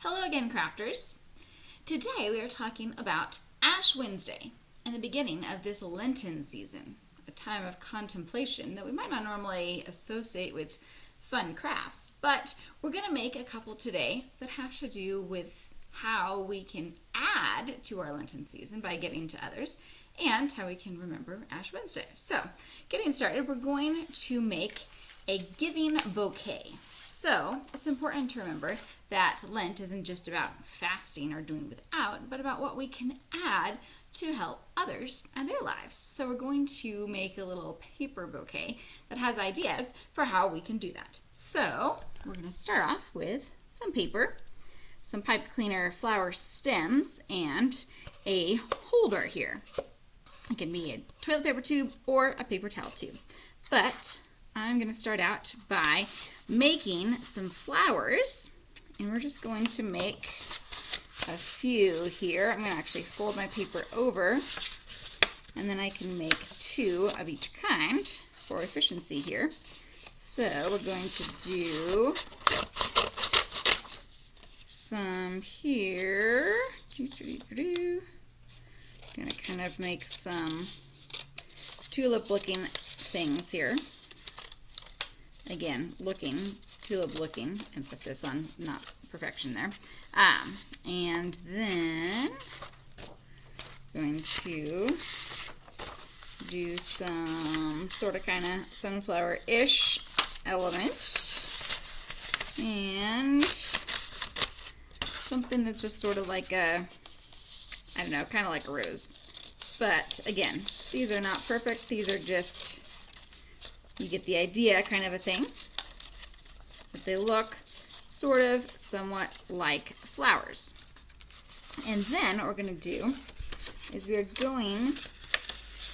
Hello again, crafters. Today we are talking about Ash Wednesday and the beginning of this Lenten season, a time of contemplation that we might not normally associate with fun crafts, but we're going to make a couple today that have to do with how we can add to our Lenten season by giving to others and how we can remember Ash Wednesday. So, getting started, we're going to make a giving bouquet. So, it's important to remember that Lent isn't just about fasting or doing without, but about what we can add to help others and their lives. So we're going to make a little paper bouquet that has ideas for how we can do that. So we're going to start off with some paper, some pipe cleaner flower stems, and a holder here. It can be a toilet paper tube or a paper towel tube. But I'm going to start out by making some flowers, and we're just going to make a few here. I'm going to actually fold my paper over, and then I can make two of each kind for efficiency here. So we're going to do some here. Going to kind of make some tulip-looking things here. Again, tulip-looking, emphasis on not perfection there. And then going to do some sort of kind of sunflower-ish element. And something that's just sort of like a, I don't know, kind of like a rose. But again, these are not perfect. These are just, you get the idea kind of a thing. But they look sort of somewhat like flowers. And then what we're going to do is we are going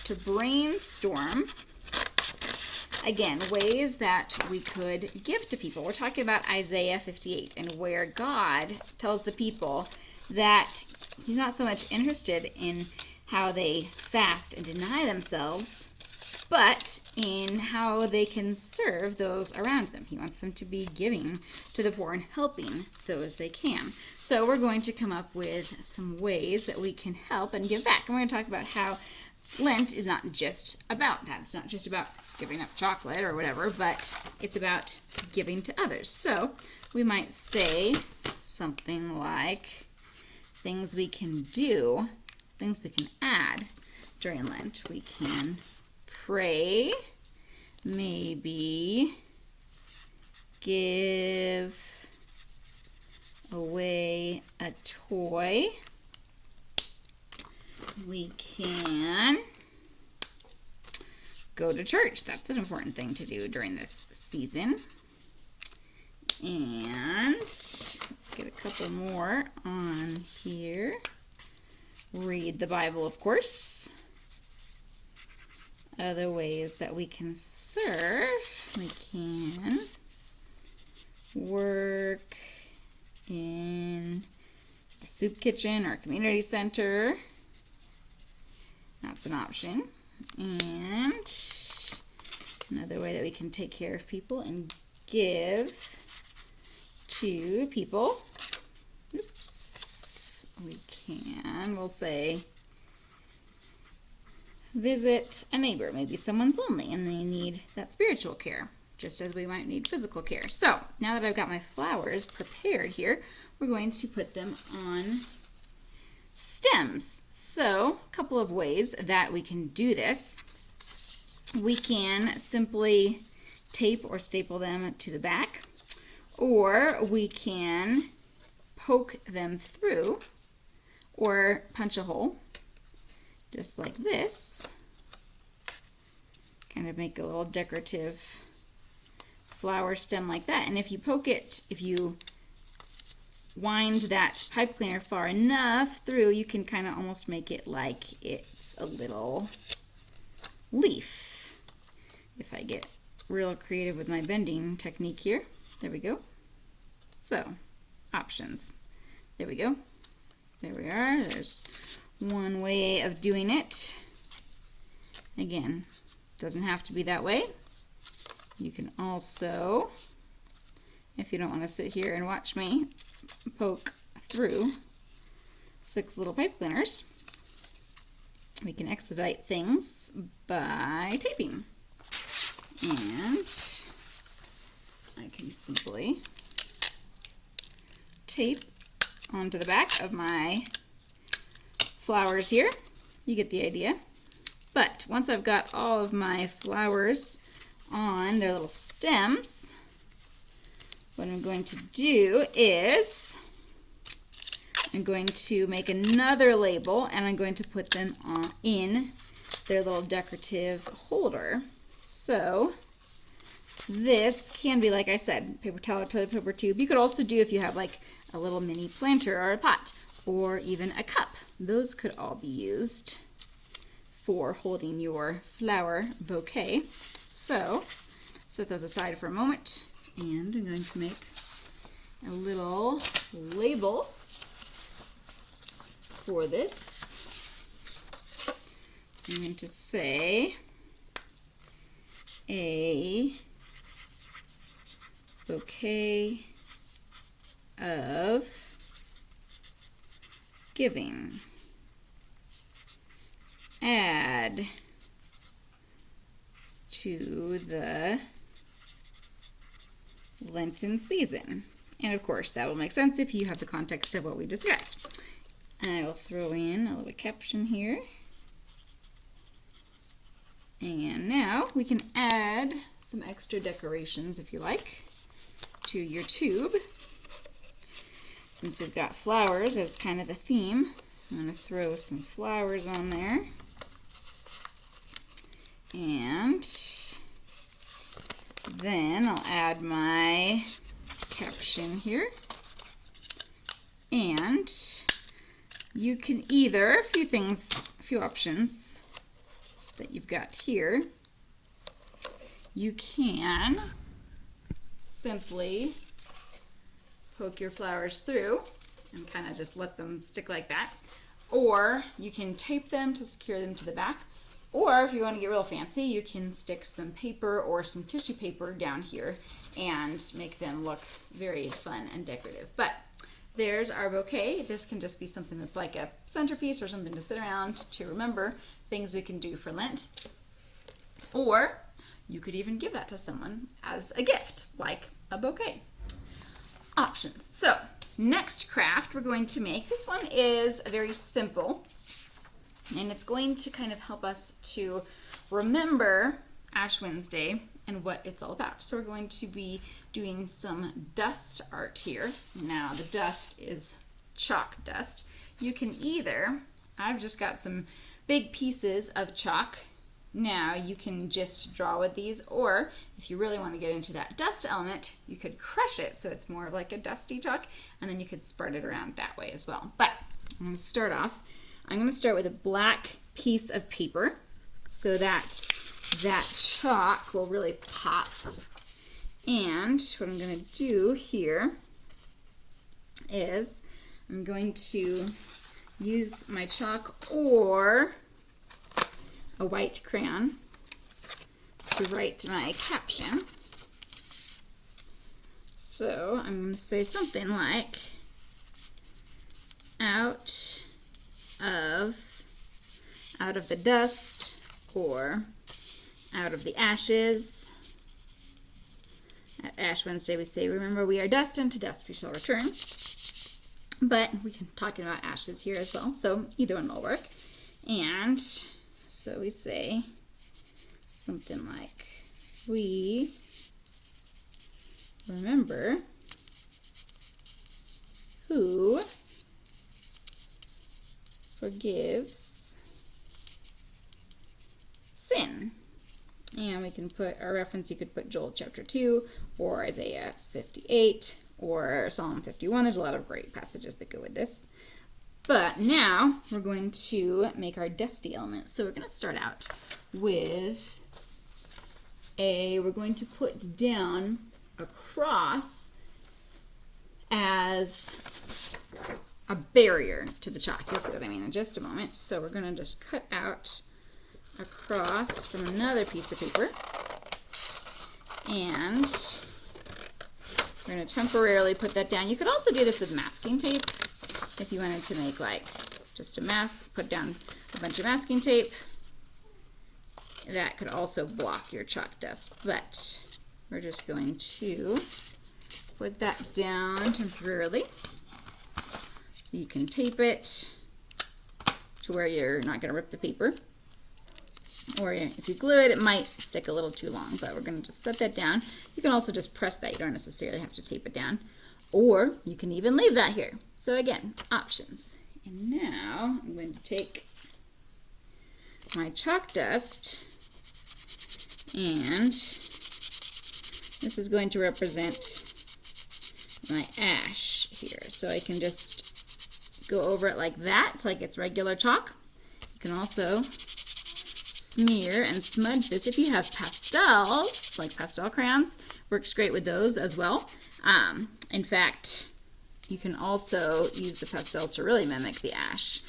to brainstorm, again, ways that we could give to people. We're talking about Isaiah 58 and where God tells the people that He's not so much interested in how they fast and deny themselves, but in how they can serve those around them. He wants them to be giving to the poor and helping those they can. So we're going to come up with some ways that we can help and give back. And we're going to talk about how Lent is not just about that. It's not just about giving up chocolate or whatever, but it's about giving to others. So we might say something like things we can do, things we can add during Lent. We can pray, maybe give away a toy. We can go to church. That's an important thing to do during this season. And let's get a couple more on here. Read the Bible, of course. Other ways that we can serve. We can work in a soup kitchen or a community center. That's an option. And another way that we can take care of people and give to people. Oops. We'll say visit a neighbor. Maybe someone's lonely and they need that spiritual care, just as we might need physical care. So now that I've got my flowers prepared here, we're going to put them on stems. So a couple of ways that we can do this. We can simply tape or staple them to the back, or we can poke them through or punch a hole just like this. Kind of make a little decorative flower stem like that. And if you poke it, if you wind that pipe cleaner far enough through, you can kind of almost make it like it's a little leaf. If I get real creative with my bending technique here. There we go. So, options. There we go. There we are. There's one way of doing it. Again, doesn't have to be that way. You can also, if you don't want to sit here and watch me poke through 6 little pipe cleaners. We can expedite things by taping. And I can simply tape onto the back of my flowers here. You get the idea. But once I've got all of my flowers on their little stems, what I'm going to do is I'm going to make another label, and I'm going to put them in their little decorative holder. So this can be, like I said, paper towel, toilet paper tube. You could also do, if you have like a little mini planter or a pot or even a cup. Those could all be used for holding your flower bouquet. So set those aside for a moment, and I'm going to make a little label for this. So I'm going to say a bouquet of giving. Add to the Lenten season. And of course, that will make sense if you have the context of what we discussed. I will throw in a little caption here. And now we can add some extra decorations, if you like, to your tube. Since we've got flowers as kind of the theme, I'm going to throw some flowers on there. And then I'll add my caption here. And you can either, a few options that you've got here. You can simply poke your flowers through and kind of just let them stick like that. Or you can tape them to secure them to the back. Or if you want to get real fancy, you can stick some paper or some tissue paper down here and make them look very fun and decorative. But there's our bouquet. This can just be something that's like a centerpiece or something to sit around to remember things we can do for Lent. Or you could even give that to someone as a gift, like a bouquet. Options. So next craft we're going to make, this one is very simple, and it's going to kind of help us to remember Ash Wednesday and what it's all about. So we're going to be doing some dust art here. Now the dust is chalk dust. You can either, I've just got some big pieces of chalk. Now you can just draw with these, or if you really want to get into that dust element, you could crush it so it's more like a dusty chalk, and then you could spread it around that way as well. But I'm going to start off. I'm going to start with a black piece of paper so that that chalk will really pop. And what I'm going to do here is I'm going to use my chalk or a white crayon to write my caption. So I'm going to say something like, out of the dust, or out of the ashes. At Ash Wednesday we say, remember we are dust, and to dust we shall return. But we can talk about ashes here as well, so either one will work. And so we say something like, we remember who forgives sin. And we can put our reference, you could put Joel chapter 2 or Isaiah 58 or Psalm 51. There's a lot of great passages that go with this. But now we're going to make our dusty element. So we're going to start out with we're going to put down a cross as a barrier to the chalk. You'll see what I mean in just a moment. So we're going to just cut out a cross from another piece of paper and We're going to temporarily put that down. You could also do this with masking tape if you wanted to make like just a mask, put down a bunch of masking tape. That could also block your chalk dust, but we're just going to put that down temporarily so you can tape it to where you're not going to rip the paper. Or if you glue it, it might stick a little too long, but we're going to just set that down. You can also just press that. You don't necessarily have to tape it down. Or you can even leave that here. So again, options. And now I'm going to take my chalk dust, and this is going to represent my ash here. So I can just go over it like that. It's like it's regular chalk. You can also smear and smudge this. If you have pastels, like pastel crayons, works great with those as well. In fact, you can also use the pastels to really mimic the ash,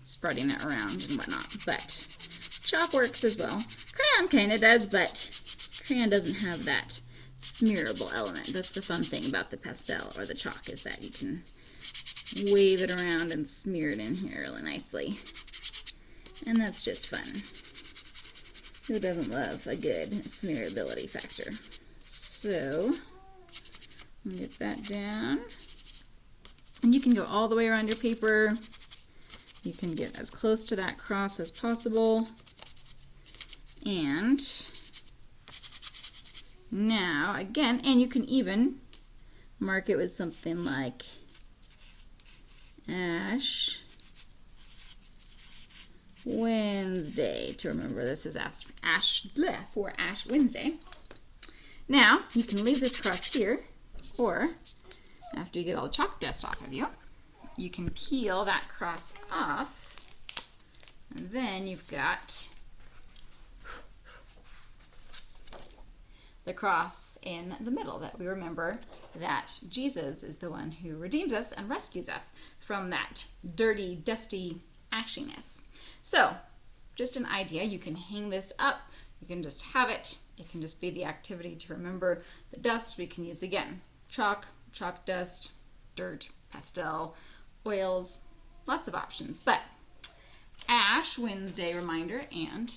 spreading it around and whatnot. But chalk works as well. Crayon kind of does, but crayon doesn't have that smearable element. That's the fun thing about the pastel or the chalk, is that you can wave it around and smear it in here really nicely. And that's just fun. Who doesn't love a good smearability factor? So, get that down. And you can go all the way around your paper. You can get as close to that cross as possible. And now, again, and you can even mark it with something like Ash Wednesday to remember this is Ash Wednesday. Now, you can leave this cross here, or after you get all the chalk dust off of you, you can peel that cross off, and then you've got the cross in the middle, that we remember that Jesus is the one who redeems us and rescues us from that dirty, dusty ashiness. So, just an idea. You can hang this up. You can just have it. It can just be the activity to remember the dust. We can use, again, chalk, chalk dust, dirt, pastel, oils, lots of options. But Ash Wednesday reminder and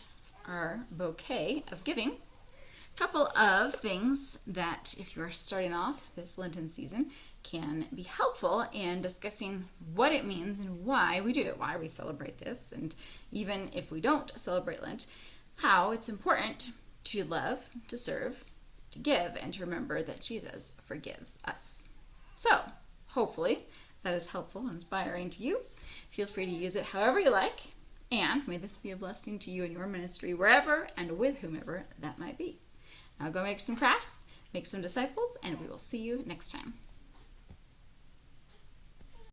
our bouquet of giving. A couple of things that, if you're starting off this Lenten season, can be helpful in discussing what it means and why we do it, why we celebrate this, and even if we don't celebrate Lent, how it's important to love, to serve, to give, and to remember that Jesus forgives us. So, hopefully, that is helpful and inspiring to you. Feel free to use it however you like, and may this be a blessing to you and your ministry, wherever and with whomever that might be. Now go make some crafts, make some disciples, and we will see you next time.